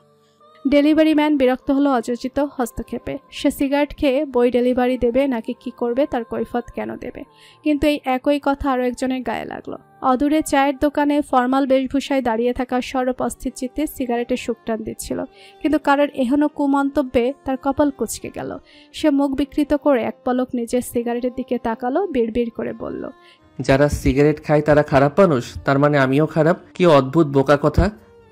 ডেলিভারি ম্যান বিরক্ত হলো অযোচিত হস্তক্ষেপে। সে সিগারেট খেয়ে বই ডেলিভারি দেবে নাকি কি করবে তার কৈফত কেন দেবে? কিন্তু এই একই কথা আরও একজনের গায়ে লাগলো। অদূরে চায়ের দোকানে ফর্মাল বেশভূষায় দাঁড়িয়ে থাকা সরব অস্থির চিত্তে সিগারেটের সুকটান দিচ্ছিল, কিন্তু কারোর এহেন কুমন্তব্যে তার কপাল কুঁচকে গেল। সে মুখ বিকৃত করে এক পলক নিজের সিগারেটের দিকে তাকালো, বিড়বিড় করে বলল, যারা সিগারেট খায় তারা খারাপ মানুষ, তার মানে আমিও খারাপ? কি অদ্ভুত বোকা কথা।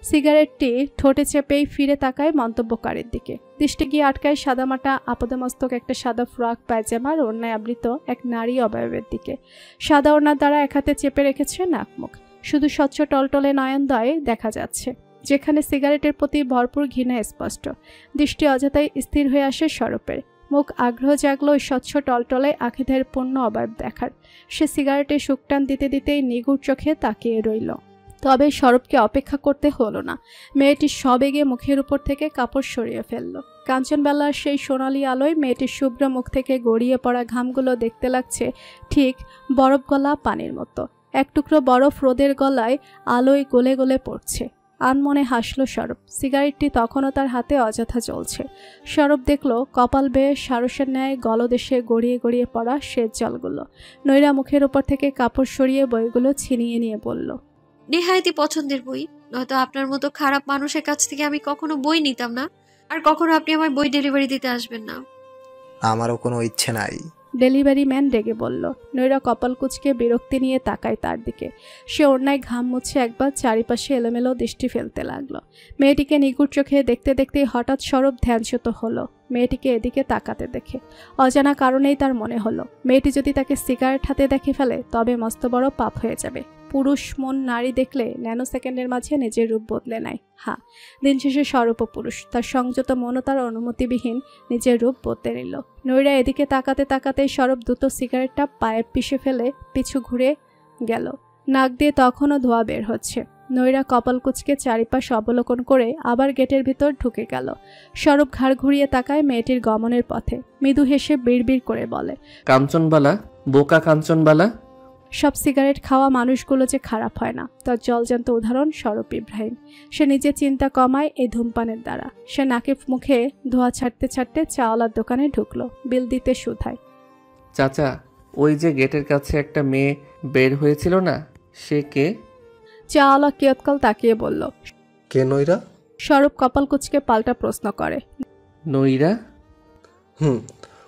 সিগারেটটি ঠোঁটে চেপেই ফিরে তাকায় মন্তব্যকারীর দিকে। দৃষ্টি গিয়ে আটকায় সাদামাটা আপাদমস্তক একটা সাদা ফ্রক পায়জামার ওড়নায় আবৃত এক নারী অবয়বের দিকে। সাদা ওড়নার দ্বারা এক হাতে চেপে রেখেছে নাক মুখ। শুধু স্বচ্ছ টলটলে নয়নদ্বয় দেখা যাচ্ছে, যেখানে সিগারেটের প্রতি ভরপুর ঘৃণা স্পষ্ট। দৃষ্টি অযথাই স্থির হয়ে আসে স্বরূপের। মুখ আগ্রহ জাগলো ওই স্বচ্ছ টলটলে আখিদের পূর্ণ অবয়ব দেখার। সে সিগারেটে সুকটান দিতে দিতেই নিগুড় চোখে তাকিয়ে রইল। তবে সরবকে অপেক্ষা করতে হলো না। মেয়েটি সবেগে মুখের উপর থেকে কাপড় সরিয়ে ফেলল। কাঞ্চনবেলার সেই সোনালি আলোয় মেয়েটির শুভ্র মুখ থেকে গড়িয়ে পড়া ঘামগুলো দেখতে লাগছে ঠিক বরফ গলা পানির মতো। এক টুকরো বরফ রোদের গলায় আলোয় গলে গলে পড়ছে। আনমনে হাসল সরব। সিগারেটটি তখনও তার হাতে অযথা জ্বলছে। সরব দেখল কপাল বেয়ে সারসের ন্যায় গলদেশে গড়িয়ে গড়িয়ে পড়া সেচ জলগুলো। নৈরা মুখের উপর থেকে কাপড় সরিয়ে বইগুলো ছিনিয়ে নিয়ে বলল, নেহায়েতই পছন্দের বই, নয়তো আপনার মতো খারাপ মানুষের কাছ থেকে আমি কখনো বই নিতাম না, আর কখনো আপনি আমায় বই ডেলিভারি দিতে আসবেন না। আমারও কোনো ইচ্ছে নাই। ডেলিভারি ম্যান রেগে বলল। নৈরা কপাল কুঁচকে বিরক্তি নিয়ে তাকায় তার দিকে। সে অন্যায় ঘাম মুছে একবার চারিপাশে এলোমেলো দৃষ্টি ফেলতে লাগলো। মেয়েটিকে নিগুড় চোখে দেখতে দেখতেই হঠাৎ সরব ধ্যানচ্যুত হলো মেয়েটিকে এদিকে তাকাতে দেখে। অজানা কারণেই তার মনে হলো মেয়েটি যদি তাকে সিগারেট হাতে দেখে ফেলে তবে মস্ত বড় পাপ হয়ে যাবে। পুরুষ মন নারী দেখলে ন্যানো সেকেন্ডের মাঝে নিজের রূপ বদলে নেয়। হ্যাঁ, দিন শেষে সর্ব পুরুষ, তার সংযত মনও তার অনুমতিবিহীন নিজের রূপ বদলে নিল। নৈরা এদিকে তাকাতে তাকাতেই সরব দ্রুত সিগারেটটা পায়ে পিষে ফেলে পিছু ঘুরে গেল। নাক দিয়ে তখনও ধোঁয়া বের হচ্ছে। নৈরা কপাল কুঁচকে চারিপাশ অবলোকন করে আবার গেটের ভিতর ঢুকে গেল। সরব ঘাড় ঘুরিয়ে তাকায় মেয়েটির গমনের পথে। মৃদু হেসে বিড়বিড় করে বলে, কাঞ্চনবালা, বোকা কাঞ্চনবালা। সব সিগারেট খাওয়া মানুষগুলো যে খারাপ হয় না তার জলজান্ত উদাহরণ সরব ইব্রাহিম। সে নিজে চিন্তা কমায় এই ধূমপানের দ্বারা। সে নাকে মুখে ধোঁয়া ছাড়তে ছাড়তে চাওয়ালার দোকানে ঢুকলো। বিল দিতে শুধায়, চাচা, ওই যে গেটের কাছে একটা মেয়ে বের হয়েছিল না, সে কে? চাওয়ালা কিয়ৎকাল তাকিয়ে বলল, কে নৈরা? সরব কপাল কুঁচকে পাল্টা প্রশ্ন করে, নৈরা?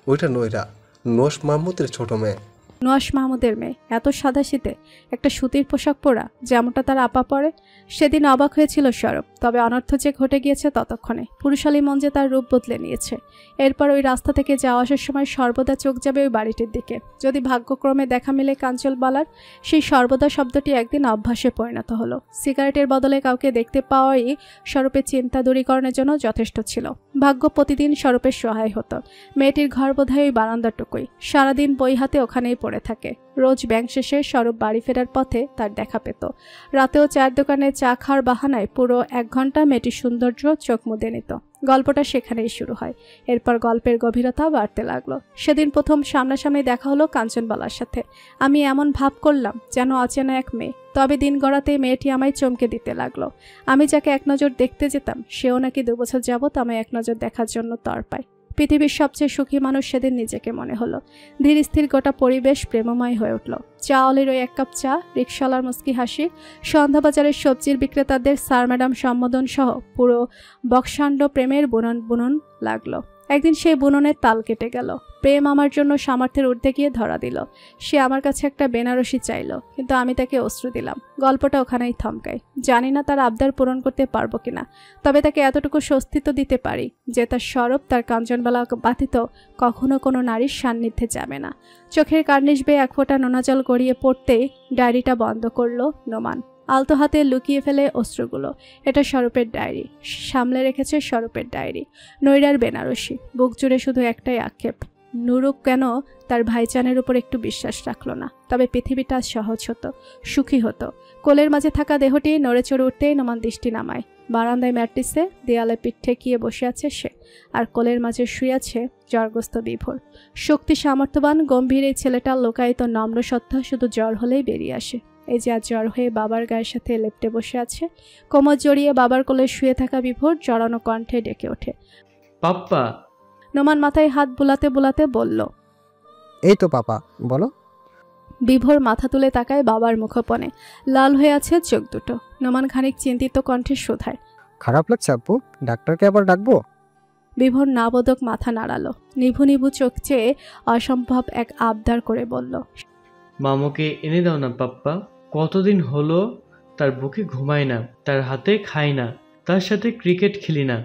ওইটা নৈরা, নোশ মাহমুদের ছোট মেয়ে। নোয়াশ মাহমুদের মেয়ে? এত সাদাশীতে একটা সুতির পোশাক পরা যেমনটা তার আপা পরে? সেদিন অবাক হয়েছিল সরব, তবে অনর্থ যে ঘটে গিয়েছে ততক্ষণে। পুরুষালী মন যে তার রূপ বদলে নিয়েছে। এরপর ওই রাস্তা থেকে যাওয়া আসার সময় সর্বদা চোখ যাবে ওই বাড়িটির দিকে। যদি ভাগ্যক্রমে দেখা মিলে কাঞ্চনবালার, সেই সর্বদা শব্দটি একদিন অভ্যাসে পরিণত হলো। সিগারেটের বদলে কাউকে দেখতে পাওয়াই সরপের চিন্তা দূরীকরণের জন্য যথেষ্ট ছিল। ভাগ্য প্রতিদিন সরপের সহায় হতো। মেয়েটির ঘর বোধহয় ওই বারান্দাটুকুই। সারাদিন বই হাতে ওখানেই পড়ে থাকে। রোজ ব্যাংক শেষে সরব বাড়ি ফেরার পথে তার দেখা পেত। রাতেও চায়ের দোকানে চা খাওয়ার বাহানায় পুরো 1 ঘন্টা মেয়েটির সৌন্দর্য চোখ মুদে নিত। গল্পটা সেখানেই শুরু হয়। এরপর গল্পের গভীরতা বাড়তে লাগলো। সেদিন প্রথম সামনাসামনি দেখা হলো কাঞ্চনবালার সাথে। আমি এমন ভাব করলাম যেন অচেনা এক মেয়ে। তবে দিন গড়াতেই মেয়েটি আমায় চমকে দিতে লাগলো। আমি যাকে এক নজর দেখতে যেতাম সেও নাকি 2 বছর যাবৎ আমায় এক নজর দেখার জন্য তড়পায়। পৃথিবীর সবচেয়ে সুখী মানুষ সেদিন নিজেকে মনে হলো। ধীর স্থির গোটা পরিবেশ প্রেমময় হয়ে উঠল। চা অলির ওই 1 কাপ চা, রিকশালার মুস্কি হাসি, সন্ধ্যাবাজারের সবজির বিক্রেতাদের স্যার ম্যাডাম সম্বোধন সহ পুরো বক্সাণ্ড প্রেমের বুনন বুনন লাগলো। একদিন সেই বুননের তাল কেটে গেল। প্রেম আমার জন্য সামর্থ্যের ঊর্ধ্বে গিয়ে ধরা দিল। সে আমার কাছে একটা বেনারসি চাইল, কিন্তু আমি তাকে অশ্রু দিলাম। গল্পটা ওখানেই থমকায়। জানি না তার আবদার পূরণ করতে পারবো কিনা, তবে তাকে এতটুকু স্বস্তি তো দিতে পারি যে তার সরব তার কাঞ্চনবালা ব্যতীত কখনো কোনো নারীর সান্নিধ্যে যাবে না। চোখের কার্নিশ বেয়ে 1 ফোঁটা নোনা জল গড়িয়ে পড়তেই ডায়েরিটা বন্ধ করলো নোমান। আলতো হাতে লুকিয়ে ফেলে অস্ত্রগুলো। এটা সরপের ডায়েরি। সামলে রেখেছে সরপের ডায়েরি। নৈরার বেনারসি। বুক জুড়ে শুধু একটাই আক্ষেপ, নুরুক কেন তার ভাইজানের উপর একটু বিশ্বাস রাখলো না। তবে পৃথিবীটা সহজ হতো, সুখী হতো। কোলের মাঝে থাকা দেহটি নড়ে চড়ে উঠতেই নোমান দৃষ্টি নামায়। বারান্দায় ম্যাট্রিসে দেয়ালে পিঠ ঠেকিয়ে বসে আছে সে, আর কোলের মাঝে শুয়ে আছে জ্বরগ্রস্ত বিভোর। শক্তি সামর্থ্যবান গম্ভীর এই ছেলেটার লোকায়িত নম্র সত্তা শুধু জ্বর হলেই বেরিয়ে আসে। এই যে আজ জ্বর হয়ে বাবার গায়ের সাথে লেপ্টে বসে আছে। কোমর জড়িয়ে বাবার কোলে শুয়ে থাকা বিভোর জড়ানো কণ্ঠে ডেকে ওঠে, পাপ্পা। নোমান মাথায় হাত বুলাতে বুলাতে বলল, এই তো পাপা, বলো। বিভোর মাথা তুলে তাকায় বাবার মুখপনে। লাল হয়ে আছে চোখ দুটো। নোমান খানিক চিন্তিত কণ্ঠে শোধায়, খারাপ লাগছে আব্বু? ডাক্তারকে আবার ডাকবো? বিভোর নাবোধক মাথা নাড়ালো। নিভু নিভু চোখ চেয়ে অসম্ভব এক আবদার করে বলল, মামুকে এনে দাও না পাপ্পা। কতদিন হলো তার বুকে ঘুমাই না, তার হাতে খাই না, তার সাথে ক্রিকেট খেলি না।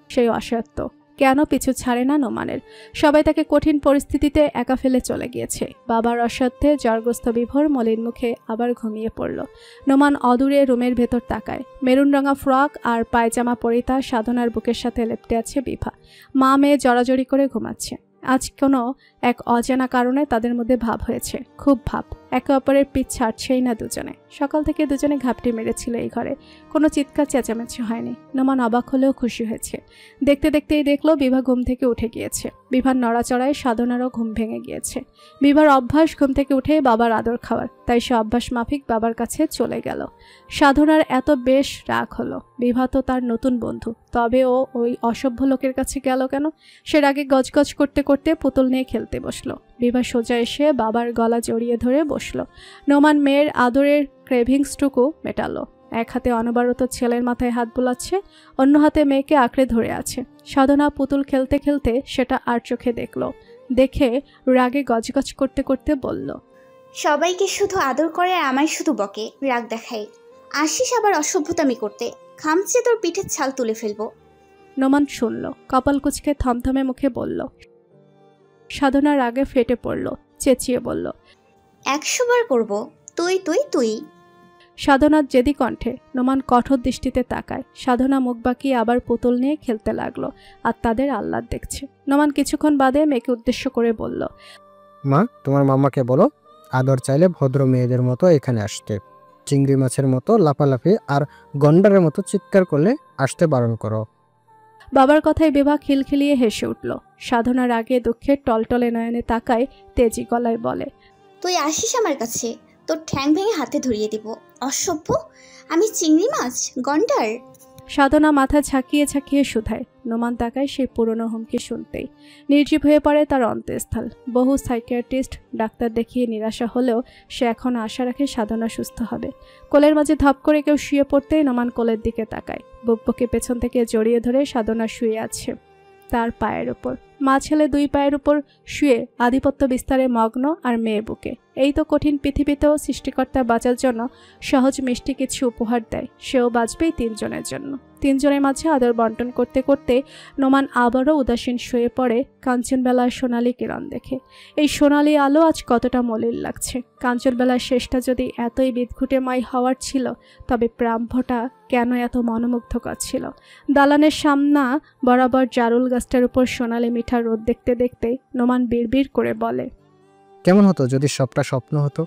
সেই অসত্য কেন পিছু ছাড়ে না নোমানের। সবাই তাকে কঠিন পরিস্থিতিতে একা ফেলে চলে গিয়েছে। বাবার অসত্যে জ্বরগ্রস্ত বিভোর মলিন মুখে আবার ঘুমিয়ে পড়ল। নোমান অদূরে রুমের ভেতর তাকায়। মেরুন রঙা ফ্রক আর পায়জামা পরিতা সাধনার বুকের সাথে লেপ্টে আছে বিভা। মা মেয়ে জড়াজড়ি করে ঘুমাচ্ছে। আজ কোনো এক অজানা কারণে তাদের মধ্যে ভাব হয়েছে, খুব ভাব। একে অপরের পিঠ ছাড়ছেই না দুজনে। সকাল থেকে দুজনে ঘাপটি মেরেছিল এই ঘরে, কোনো চিৎকার চেঁচামেচি হয়নি। নোমান অবাক হলেও খুশি হয়েছে। দেখতে দেখতেই দেখলো বিভা ঘুম থেকে উঠে গিয়েছে। বিভার নড়াচড়ায় সাধনারও ঘুম ভেঙে গিয়েছে। বিভার অভ্যাস ঘুম থেকে উঠে বাবার আদর খাওয়ার, তাই সে অভ্যাস মাফিক বাবার কাছে চলে গেল। সাধনার এত বেশ রাগ হলো। বিভা তো তার নতুন বন্ধু, তবে ও ওই অসভ্য লোকের কাছে গেল কেন? সে রাগে গজগজ করতে করতে পুতুল নিয়ে খেলতে বসলো। বিভা সোজা এসে বাবার গলা জড়িয়ে ধরে বসলো। নোমান মেয়ের আদরের ক্রেভিংসটুকু মেটালো। এক হাতে অনবরত ছেলের মাথায় হাত বোলাচ্ছে, অন্য হাতে মেয়েকে আঁকড়ে ধরে আছে। সাধনা পুতুল খেলতে খেলতে সেটা আর চোখে দেখলো। দেখে রাগে গজগজ করতে করতে বলল, সবাইকে শুধু আদর করে আর আমায় শুধু বকে, রাগ দেখাই। আসিস আবার অসভ্যতামি করতে, খামচে তোর পিঠের ছাল তুলে ফেলবো। নোমান শুনল, কপাল কুঁচকে থমথমে মুখে বলল। সাধনা রাগে ফেটে পড়ল, চেঁচিয়ে বলল, 100 বার করবো, তুই তুই তুই। সাধনার জেদি কণ্ঠে নোমান কঠোর দৃষ্টিতে তাকায়। সাধনা মুখ বাঁকিয়ে আবার পুতুল নিয়ে খেলতে লাগলো, আর তাদের আহ্লাদ দেখছে। নোমান কিছুক্ষণ বাদে মেয়েকে উদ্দেশ্য করে বলল, মা, তোমার মামাকে বলো আদর চাইলে ভদ্র মেয়েদের মতো এখানে আসতে। চিংড়ি মাছের মতো লাফালাফি আর গন্ডারের মতো চিৎকার করলে আসতে বারণ করো। বাবার কথায় বিভা খিলখিলিয়ে হেসে উঠল। সাধনার আগে দুঃখের টলটলে নয়নে তাকায়, তেজি গলায় বলে, তুই আসিস আমার কাছে, তোর ঠ্যাং ভেঙে হাতে ধরিয়ে দিব। অসভ্য, আমি চিংড়ি মাছ, গন্ডার। সাধনা মাথা ঝাঁকিয়ে ঝাঁকিয়ে শুধায়। নোমান তাকায় সেই পুরনো হুমকি শুনতেই। নির্জীব হয়ে পড়ে তার অন্তঃস্থল। বহু সাইকিয়াট্রিস্ট ডাক্তার দেখিয়ে নিরাশা হলেও সে এখন আশা রাখে সাধনা সুস্থ হবে। কোলের মাঝে ধপ করে কেউ শুয়ে পড়তেই নোমান কোলের দিকে তাকায়। বুকবুকে পেছন থেকে জড়িয়ে ধরে সাধনা শুয়ে আছে তার পায়ের উপর। মা ছেলে দুই পায়ের উপর শুয়ে আধিপত্য বিস্তারে মগ্ন, আর মেয়ে বুকে। এই তো কঠিন পৃথিবীতেও সৃষ্টিকর্তা বাঁচার জন্য সহজ মিষ্টি কিছু উপহার দেয়। সেও বাঁচবেই 3 জনের জন্য। 3 জনের মাঝে আদর বন্টন করতে করতে নোমান আবারও উদাসীন শুয়ে পড়ে কাঞ্চনবেলার সোনালি কিরণ দেখে। এই সোনালি আলো আজ কতটা মলিন লাগছে। কাঞ্চনবেলার শেষটা যদি এতই বিদঘুটেময় হওয়ার ছিল, তবে প্রারম্ভটা কেন এত মনোমুগ্ধকর ছিল? দালানের সামনা বরাবর জারুল গাছটার উপর সোনালি মিঠা রোদ দেখতে দেখতে নোমান বিড়বিড় করে বলে, কেমন হতো যদি সবটা স্বপ্ন হতো।